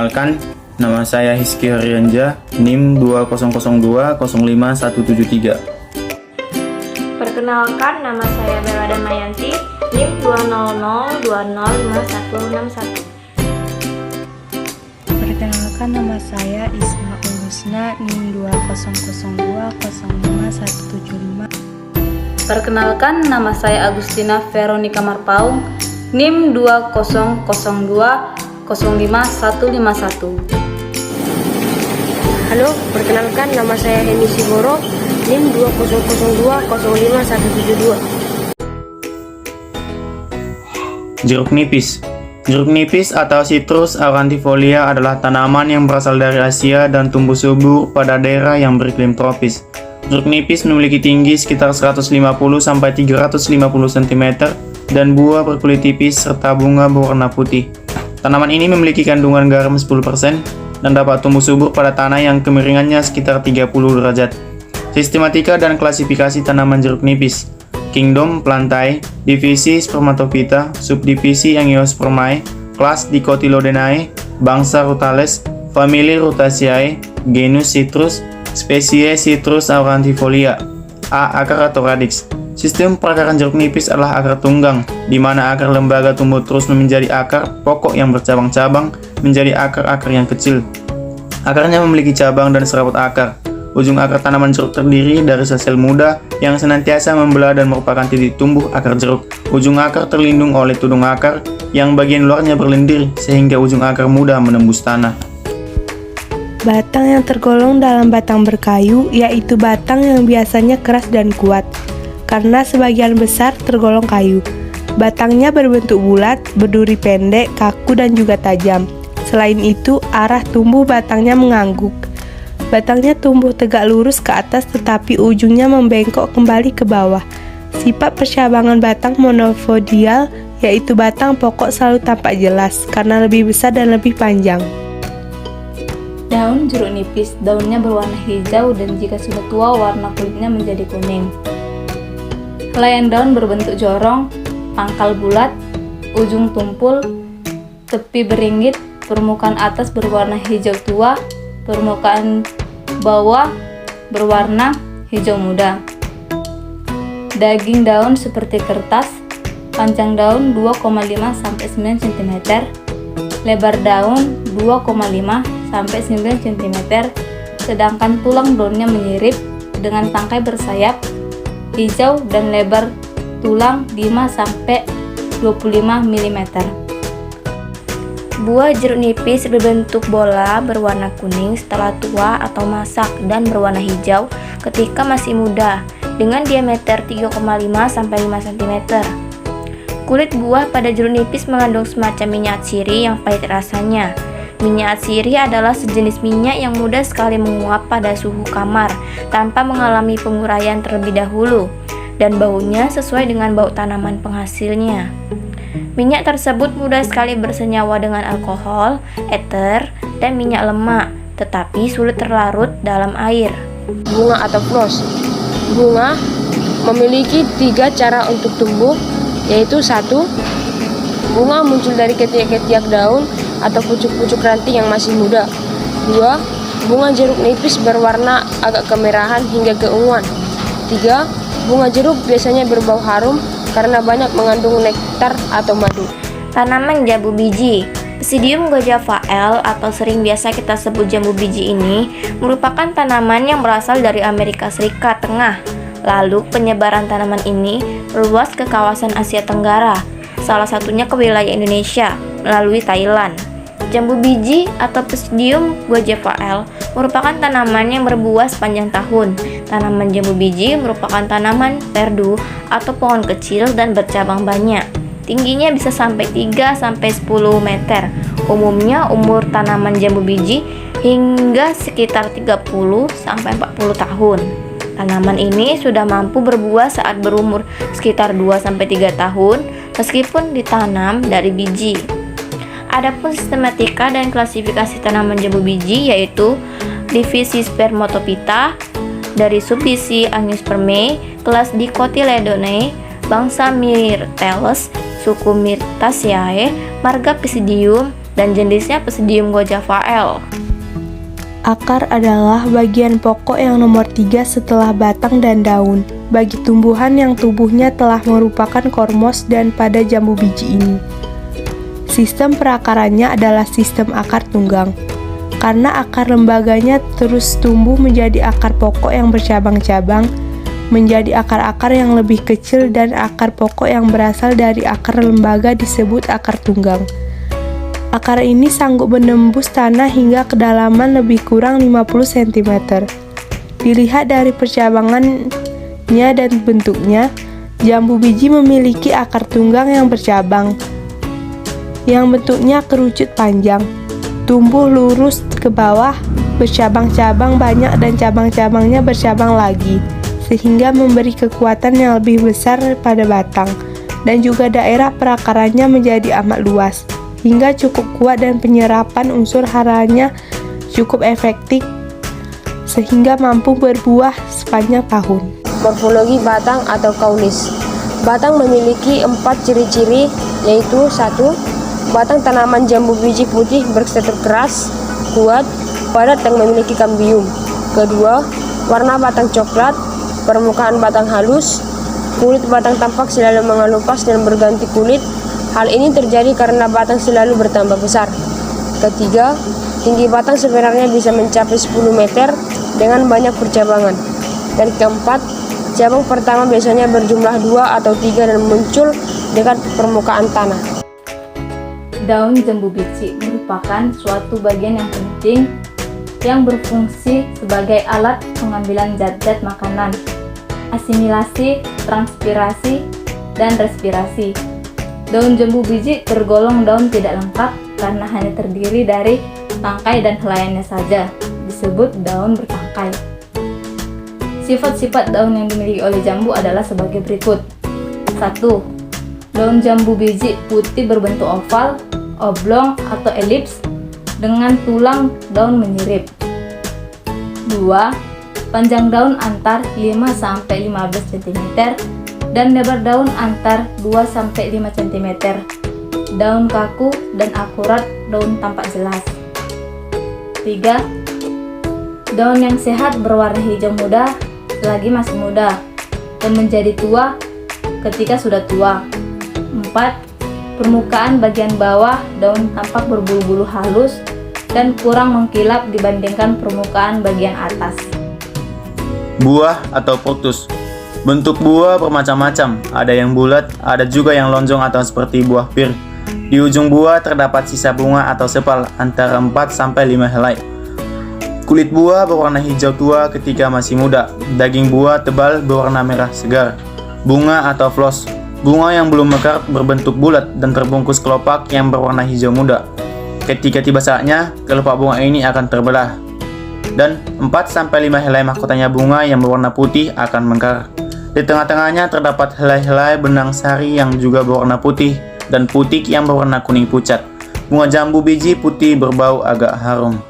Perkenalkan, nama saya Hizky Haryanja, NIM 2002051173. Perkenalkan, nama saya Bella Damayanti, NIM 200205161. Perkenalkan, nama saya Isma Ulusna, NIM 2002051175. Perkenalkan, nama saya Agustina Veronica Marpaung, NIM 2002050151. Halo, perkenalkan nama saya Heni Sigoro, NIM 2002051172. Jeruk nipis. Jeruk nipis atau Citrus aurantifolia adalah tanaman yang berasal dari Asia dan tumbuh subur pada daerah yang beriklim tropis. Jeruk nipis memiliki tinggi sekitar 150-350 cm dan buah berkulit tipis serta bunga berwarna putih. Tanaman ini memiliki kandungan garam 10% dan dapat tumbuh subur pada tanah yang kemiringannya sekitar 30 derajat. Sistematika dan klasifikasi tanaman jeruk nipis. Kingdom Plantae, divisi Spermatophyta, subdivisi Angiospermae, kelas Dicotylodenae, bangsa Rutales, famili Rutaceae, genus Citrus, spesies Citrus aurantifolia. A. Akar atau radix. Sistem perakaran jeruk nipis adalah akar tunggang, di mana akar lembaga tumbuh terus menjadi akar pokok yang bercabang-cabang menjadi akar-akar yang kecil. Akarnya memiliki cabang dan serabut akar. Ujung akar tanaman jeruk terdiri dari sel muda yang senantiasa membelah dan merupakan titik tumbuh akar jeruk. Ujung akar terlindung oleh tudung akar yang bagian luarnya berlendir sehingga ujung akar mudah menembus tanah. Batang yang tergolong dalam batang berkayu yaitu batang yang biasanya keras dan kuat, karena sebagian besar tergolong kayu. Batangnya berbentuk bulat, berduri pendek, kaku dan juga tajam. Selain itu, arah tumbuh batangnya mengangguk. Batangnya tumbuh tegak lurus ke atas tetapi ujungnya membengkok kembali ke bawah. Sifat percabangan batang monofodial, yaitu batang pokok selalu tampak jelas karena lebih besar dan lebih panjang. Daun jeruk nipis, daunnya berwarna hijau dan jika sudah tua warna kulitnya menjadi kuning. Helaian daun berbentuk jorong, pangkal bulat, ujung tumpul, tepi beringgit, permukaan atas berwarna hijau tua, permukaan bawah berwarna hijau muda. Daging daun seperti kertas, panjang daun 2,5-9 cm, lebar daun 2,5-9 cm, sedangkan tulang daunnya menyirip dengan tangkai bersayap, hijau dan lebar tulang 5-25 mm. Buah jeruk nipis berbentuk bola berwarna kuning setelah tua atau masak dan berwarna hijau ketika masih muda dengan diameter 3,5-5 cm. Kulit buah pada jeruk nipis mengandung semacam minyak atsiri yang pahit rasanya. Minyak atsiri adalah sejenis minyak yang mudah sekali menguap pada suhu kamar tanpa mengalami penguraian terlebih dahulu dan baunya sesuai dengan bau tanaman penghasilnya. Minyak tersebut mudah sekali bersenyawa dengan alkohol, ether, dan minyak lemak, tetapi sulit terlarut dalam air. Bunga atau flos. Bunga memiliki 3 cara untuk tumbuh, yaitu 1. Bunga muncul dari ketiak-ketiak daun atau pucuk-pucuk ranting yang masih muda. 2. Bunga jeruk nipis berwarna agak kemerahan hingga keunguan. 3. Bunga jeruk biasanya berbau harum karena banyak mengandung nektar atau madu. Tanaman jambu biji. Psidium gojavae atau sering biasa kita sebut jambu biji ini merupakan tanaman yang berasal dari Amerika Serikat Tengah. Lalu penyebaran tanaman ini meluas ke kawasan Asia Tenggara, salah satunya ke wilayah Indonesia melalui Thailand. Jambu biji atau Psidium gojavae merupakan tanaman yang berbuah sepanjang tahun. Tanaman jambu biji merupakan tanaman perdu atau pohon kecil dan bercabang banyak. Tingginya bisa sampai 3-10 meter. Umumnya umur tanaman jambu biji hingga sekitar 30-40 tahun. Tanaman ini sudah mampu berbuah saat berumur sekitar 2-3 tahun meskipun ditanam dari biji. Adapun sistematika dan klasifikasi tanaman jambu biji yaitu divisi Spermatophyta, dari subdivisi Angiospermae, kelas Dicotylodonae, bangsa Myrtelles, suku Myrtaceae, marga Pisidium, dan jenisnya Psidium gojavae. Akar adalah bagian pokok yang nomor 3 setelah batang dan daun bagi tumbuhan yang tubuhnya telah merupakan kormos dan pada jambu biji ini. Sistem perakarannya adalah sistem akar tunggang. Karena akar lembaganya terus tumbuh menjadi akar pokok yang bercabang-cabang, menjadi akar-akar yang lebih kecil dan akar pokok yang berasal dari akar lembaga disebut akar tunggang. Akar ini sanggup menembus tanah hingga kedalaman lebih kurang 50 cm. Dilihat dari percabangannya dan bentuknya, jambu biji memiliki akar tunggang yang bercabang, yang bentuknya kerucut panjang, tumbuh lurus ke bawah, bercabang-cabang banyak dan cabang-cabangnya bercabang lagi, sehingga memberi kekuatan yang lebih besar pada batang, dan juga daerah perakarannya menjadi amat luas, hingga cukup kuat dan penyerapan unsur haranya cukup efektif, sehingga mampu berbuah sepanjang tahun. Morfologi batang atau kaunis. Batang memiliki 4 ciri-ciri, yaitu 1. Batang tanaman jambu biji putih bertekstur keras, kuat, padat dan memiliki kambium. 2. Warna batang coklat, permukaan batang halus, kulit batang tampak selalu mengelupas dan berganti kulit. Hal ini terjadi karena batang selalu bertambah besar. 3. Tinggi batang sebenarnya bisa mencapai 10 meter dengan banyak percabangan. Dan 4. Cabang pertama biasanya berjumlah 2 atau 3 dan muncul dekat permukaan tanah. Daun jambu biji merupakan suatu bagian yang penting yang berfungsi sebagai alat pengambilan zat-zat makanan, asimilasi, transpirasi, dan respirasi. Daun jambu biji tergolong daun tidak lengkap karena hanya terdiri dari tangkai dan helaiannya saja, disebut daun bertangkai. Sifat-sifat daun yang dimiliki oleh jambu adalah sebagai berikut. 1. Daun jambu biji putih berbentuk oval, oblong atau elips dengan tulang daun menyirip. 2. Panjang daun antar 5-15 cm dan lebar daun antar 2-5 cm. Daun kaku dan akurat, daun tampak jelas. 3. Daun yang sehat berwarna hijau muda selagi masih muda dan menjadi tua ketika sudah tua. 4. Permukaan bagian bawah daun tampak berbulu-bulu halus dan kurang mengkilap dibandingkan permukaan bagian atas. Buah atau fructus. Bentuk buah bermacam-macam, ada yang bulat, ada juga yang lonjong atau seperti buah pir. Di ujung buah terdapat sisa bunga atau sepal antara 4-5 helai. Kulit buah berwarna hijau tua ketika masih muda. Daging buah tebal berwarna merah segar. Bunga atau flos. Bunga yang belum mekar berbentuk bulat dan terbungkus kelopak yang berwarna hijau muda. Ketika tiba saatnya, kelopak bunga ini akan terbelah. Dan 4-5 helai mahkotanya bunga yang berwarna putih akan mekar. Di tengah-tengahnya terdapat helai-helai benang sari yang juga berwarna putih dan putik yang berwarna kuning pucat. Bunga jambu biji putih berbau agak harum.